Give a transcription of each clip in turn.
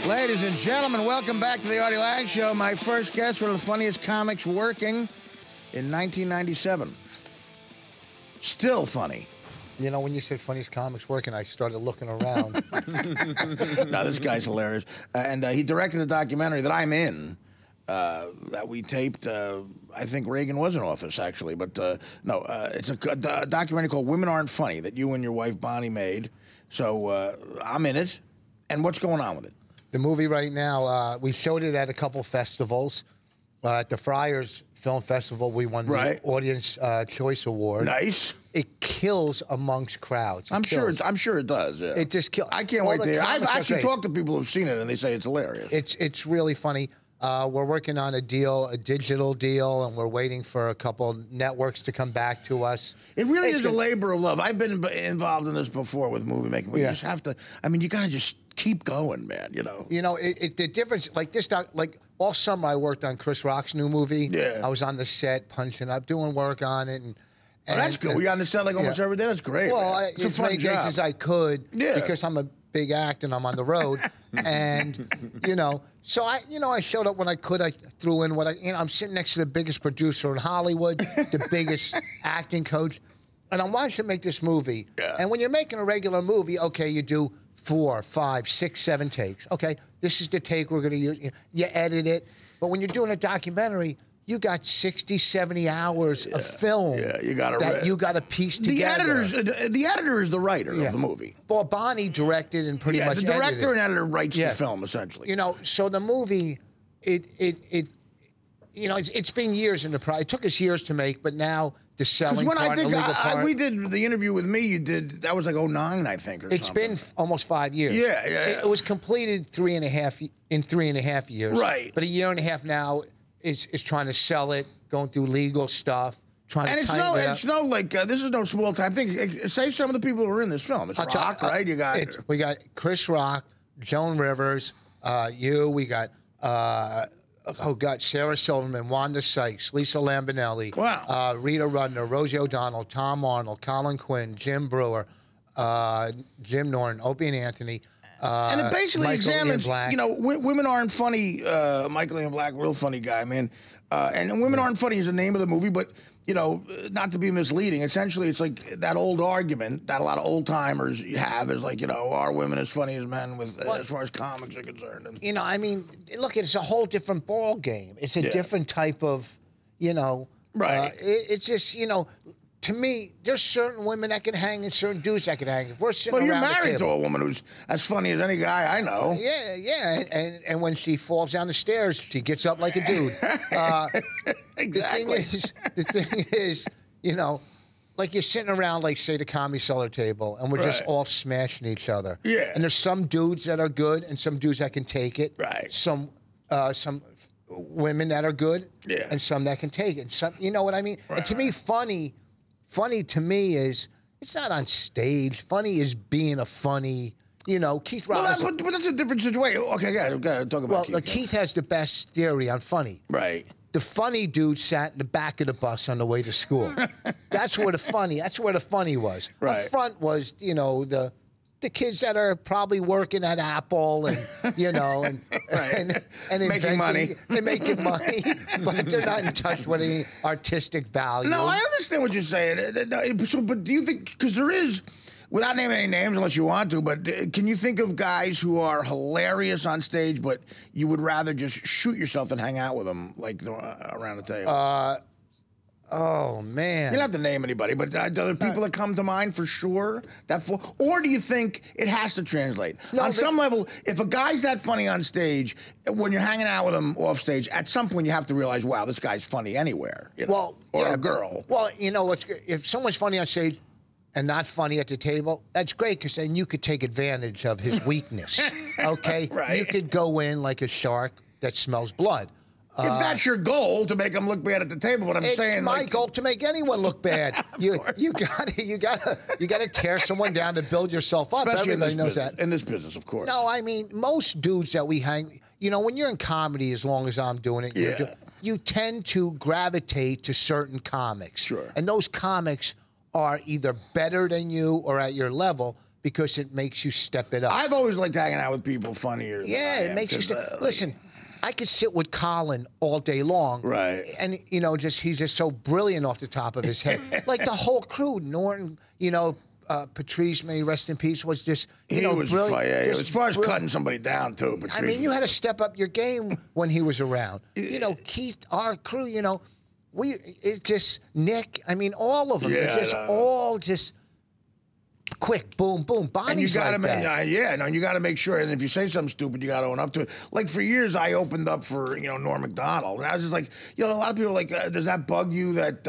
Ladies and gentlemen, welcome back to the Artie Lange Show. My first guest, one of the funniest comics working in 1997. Still funny. You know, when you said funniest comics working, I started looking around. No, this guy's hilarious. And he directed a documentary that I'm in that we taped. I think Reagan was in office, actually. But no, it's a documentary called Women Aren't Funny that you and your wife, Bonnie, made. So I'm in it. And what's going on with it? The movie right now, we showed it at a couple festivals. At the Friars Film Festival, we won the Audience Choice Award. Nice. It kills amongst crowds. I'm sure it does. Yeah. It just kills. I can't wait to hear. I've actually talked to people who've seen it, and they say it's hilarious. It's really funny. We're working on a digital deal, and we're waiting for a couple networks to come back to us. It really is a labor of love. I've been involved in this before with movie making. You just have to. I mean, you got to just keep going, man. You know. You know, the difference. Like this, like all summer, I worked on Chris Rock's new movie. Yeah. I was on the set, punching up, doing work on it, and that's good. We on the set like almost every day. That's great. Well, it's a fun many days as I could, because I'm a big act and I'm on the road, and you know, so I showed up when I could. I threw in what I'm sitting next to the biggest producer in Hollywood, the biggest acting coach, and I'm watching him make this movie. Yeah. And when you're making a regular movie, okay, you do 4, 5, 6, 7 takes. Okay, this is the take we're going to use. You edit it, but when you're doing a documentary, you got 60, 70 hours of film you got to piece together. The editor is the writer of the movie. Well, Bonnie directed and pretty much the director edited. and editor writes the film, essentially. You know, so the movie, it's been years in the process. It took us years to make, but now the selling part, the legal part. We did the interview with me. You did, that was like 09, I think, or It's something. been almost 5 years. Yeah. It was completed in 3.5 years. Right. But a year and a half now is trying to sell it, going through legal stuff, trying to tighten it up. It's no like this is no small time thing. Say some of the people who are in this film. It's Rock, right? We got Chris Rock, Joan Rivers, we got Sarah Silverman, Wanda Sykes, Lisa Lambanelli, Rita Rudner, Rosie O'Donnell, Tom Arnold, Colin Quinn, Jim Brewer, Jim Norton, Opie and Anthony. And it basically examines, Women Aren't Funny. Michael Ian Black, real funny guy, man. And Women Aren't Funny is the name of the movie, but, not to be misleading. Essentially, it's like that old argument that a lot of old timers have is like, are women as funny as men as far as comics are concerned? And, I mean, look, it's a whole different ball game. It's a different type of, Right. It's just, to me, there's certain women that can hang and certain dudes that can hang. If we're sitting you're around married the to table, a woman who's as funny as any guy I know. Yeah. And when she falls down the stairs, she gets up like a dude. Exactly. The thing is, like you're sitting around, like, say, the Comedy Cellar table, and we're just all smashing each other. Yeah. And there's some dudes that are good and some dudes that can take it. Right. Some women that are good. Yeah. And some that can take it. Some, you know what I mean? Right, and to me, funny to me is, it's not on stage. Funny is being a funny, Keith Robinson. But that's a different situation. Okay, gotta talk about Keith. Keith has the best theory on funny. Right. The funny dude sat in the back of the bus on the way to school. That's where the funny was. Right. Up front was, the kids that are probably working at Apple and, and making money. They're making money, but they're not in touch with any artistic value. No, I understand what you're saying. But do you think, because there is, without naming any names unless you want to, but can you think of guys who are hilarious on stage, but you would rather just shoot yourself than hang out with them, like around the table? Oh, man. You don't have to name anybody, but are there people that come to mind for sure? Or do you think it has to translate? No, on some level, if a guy's that funny on stage, when you're hanging out with him off stage, at some point you have to realize, wow, this guy's funny anywhere. Or a girl. Well, if someone's funny on stage and not funny at the table, that's great, because then you could take advantage of his weakness, okay? Right. You could go in like a shark that smells blood. If that's your goal, to make them look bad at the table, but it's my goal to make anyone look bad. you gotta tear someone down to build yourself up. Especially Everybody knows that. In this business, of course. No, I mean, most dudes that we hang, when you're in comedy, as long as I'm doing it, you tend to gravitate to certain comics. Sure. And those comics are either better than you or at your level, because it makes you step it up. I've always liked hanging out with people funnier. Yeah, it makes you listen. I could sit with Colin all day long, right? And he's just so brilliant off the top of his head. Like the whole crew, Norton, Patrice, may rest in peace, was just was brilliant. As far as cutting somebody down too, Patrice. I mean, you had to step up your game when he was around. Keith, our crew, it just Nick. I mean, all of them. Yeah, just all just. Quick, boom, boom. Bonnie's and you gotta that. you got to make sure. And if you say something stupid, you got to own up to it. Like for years, I opened up for Norm Macdonald, and I was just like, a lot of people are like, does that bug you that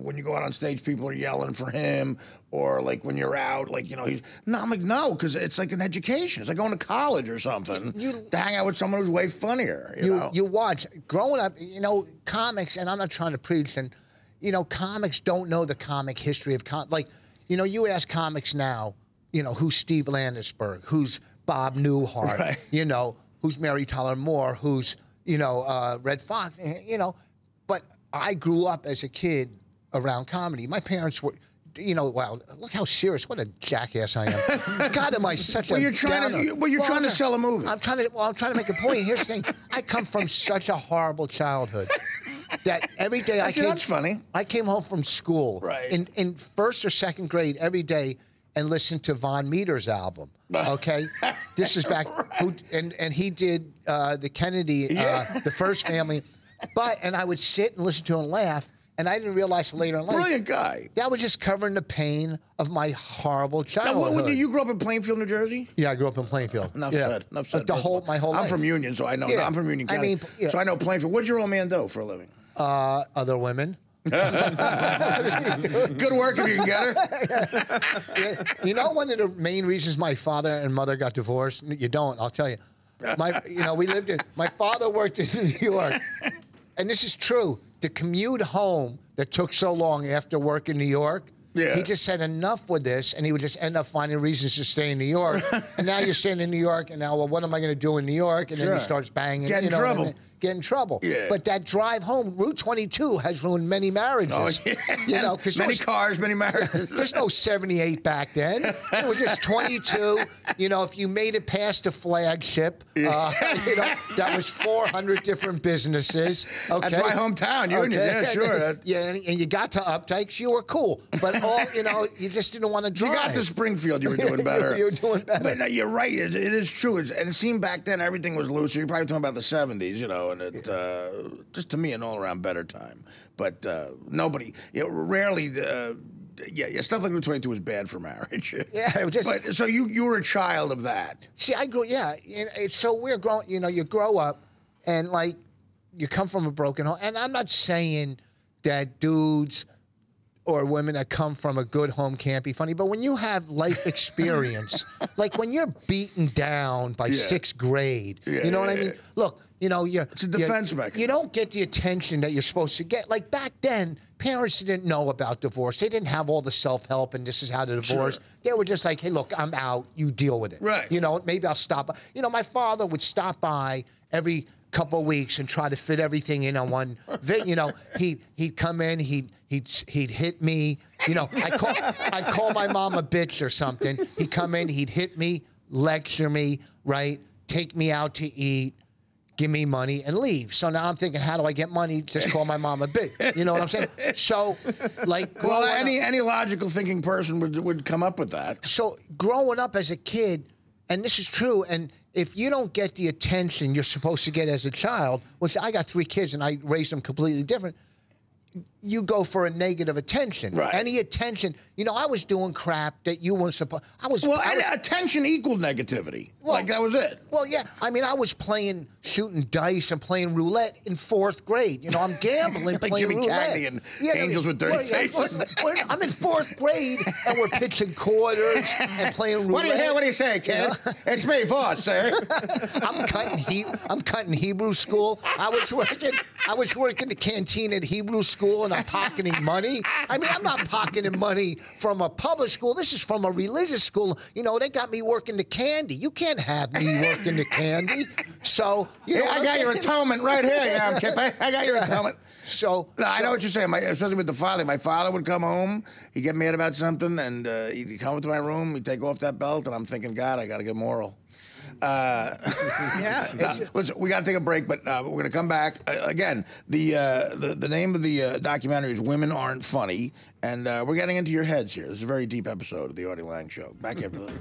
when you go out on stage, people are yelling for him, or like when you're out, like he's I'm like, no, because it's like an education. It's like going to college or something to hang out with someone who's way funnier. You watch growing up, comics, and I'm not trying to preach, and comics don't know the comic history of like. You ask comics now, who's Steve Landesberg, who's Bob Newhart, right. Who's Mary Tyler Moore, who's, Red Fox, But I grew up as a kid around comedy. My parents were, wow, look how serious, what a jackass I am. God, am I such a you're trying to sell a movie. I'm trying to make a point. Here's the thing. I come from such a horrible childhood. That every day that's funny. I came home from school in first or second grade every day and listened to Von Meter's album. Okay, this is back, and he did the Kennedy, the First Family, and I would sit and listen to him and laugh, and I didn't realize later in life. Brilliant guy. That was just covering the pain of my horrible childhood. Now, you grew up in Plainfield, New Jersey? Yeah, I grew up in Plainfield. Enough said. My whole life. I'm from Union, so I know. Yeah. I'm from Union County, so I know Plainfield. What'd your old man do for a living? Other women. Good work if you can get her. One of the main reasons my father and mother got divorced. You don't. I'll tell you. My father worked in New York, and this is true. The commute home that took so long after work in New York. Yeah. He just said enough with this, and he would just end up finding reasons to stay in New York. And now you're staying in New York, and now, well, what am I going to do in New York? And then he starts banging. Get in trouble. Get in trouble. Yeah. But that drive home, Route 22 has ruined many marriages. Oh, yeah. Many cars, many marriages. There's no 78 back then. It was just 22. If you made it past the flagship, that was 400 different businesses. Okay? That's my hometown, Union. Okay. Yeah, sure. Yeah, and you got to Updikes, you were cool. But you just didn't want to drive. You got to Springfield, you were doing better. you were doing better. But no, you're right. It is true. And it seemed back then everything was looser. You're probably talking about the 70s, and it just to me an all-around better time. But nobody, rarely, stuff like Route 22 was bad for marriage. Yeah, so you were a child of that. See, I grew. Yeah, it's so weird. You grow up, and like you come from a broken home. And I'm not saying that dudes or women that come from a good home can't be funny, but when you have life experience, like when you're beaten down by sixth grade, you know what I mean? Look. It's a defense mechanism. You don't get the attention that you're supposed to get. Like back then, parents didn't know about divorce. They didn't have all the self-help and this is how to divorce. Sure. They were just like, hey, look, I'm out. You deal with it. Right. Maybe I'll stop by. My father would stop by every couple of weeks and try to fit everything in on one. He'd come in. He'd hit me. I'd call my mom a bitch or something. He'd come in. He'd hit me, lecture me, right? Take me out to eat. Give me money and leave. So now I'm thinking, how do I get money? Just call my mom a bitch. You know what I'm saying? So, any logical thinking person would come up with that. So growing up as a kid, and this is true, and if you don't get the attention you're supposed to get as a child, which I got 3 kids and I raised them completely different, you go for a negative attention. Right. Any attention. I was doing crap that you weren't supposed. Attention equaled negativity. That was it. Well, yeah. I was shooting dice and playing roulette in 4th grade. I'm gambling, like playing Jimmy roulette. Cagney and Angels with Dirty Faces. I'm in 4th grade and we're pitching quarters and playing roulette. What do you say, kid? It's me, boss, sir. I'm cutting Hebrew school. I was working the canteen at Hebrew school, and I'm pocketing money. I mean, I'm not pocketing money from a public school. This is from a religious school. You know, they got me working the candy. You can't have me working the candy. So, you know, I got your atonement right here. Yeah, Kip. I got your atonement. I know what you're saying. Especially with the father. My father would come home. He'd get mad about something, and he'd come into my room. He'd take off that belt, and I'm thinking, God, I got to get moral. Listen, we got to take a break, but we're going to come back. Again, the name of the documentary is Women Aren't Funny, and we're getting into your heads here. This is a very deep episode of the Artie Lange Show. Back after this.